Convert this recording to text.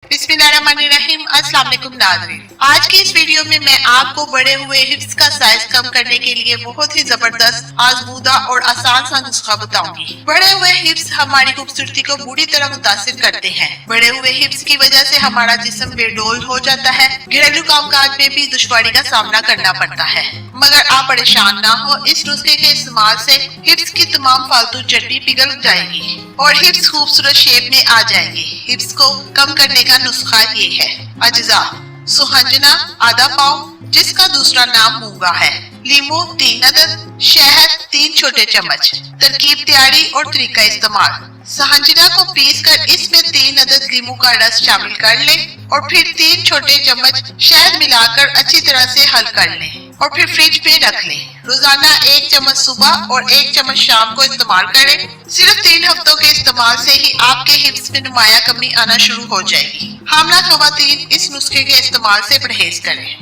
बिस्मिल्लाहिर्रहमानिर्रहीम। अस्सलाम वालेकुम नाज़रीन। आज की इस वीडियो में मैं आपको बढ़े हुए हिप्स का साइज कम करने के लिए बहुत ही जबरदस्त, आजमूदा और आसान सा नुस्खा बताऊंगी। बढ़े हुए हिप्स हमारी खूबसूरती को बुरी तरह मुतासिर करते हैं। बढ़े हुए हिप्स की वजह से हमारा जिस्म बेडोल हो जाता है। घरेलू कामकाज में भी दुश्वारी का सामना करना पड़ता है। मगर आप परेशान ना हो, इस नुस्खे के इस्तेमाल से हिप्स की तमाम फालतू चर्बी पिघल जाएगी और हिप्स खूबसूरत शेप में आ जाएंगी। हिप्स को कम करने का नुस्खा ये है। अज्जा: सुहंजना आधा पाव, जिसका दूसरा नाम मूंगा है। लीमू 3 अदद। शहद 3 छोटे चम्मच। तरकीब तैयारी और तरीका इस्तेमाल: सहंजना को पीस कर इसमें 3 अदद लीमू का रस शामिल कर लें और फिर 3 छोटे चम्मच शहद मिलाकर अच्छी तरह से हल कर लें और फिर फ्रिज में रख लें। रोजाना 1 चम्मच सुबह और 1 चम्मच शाम को इस्तेमाल करें। सिर्फ 3 हफ्तों के इस्तेमाल से ही आपके हिप्स में नुमाया कमी आना शुरू हो जाएगी। हामला खवातीन इस नुस्खे के इस्तेमाल से परहेज करें।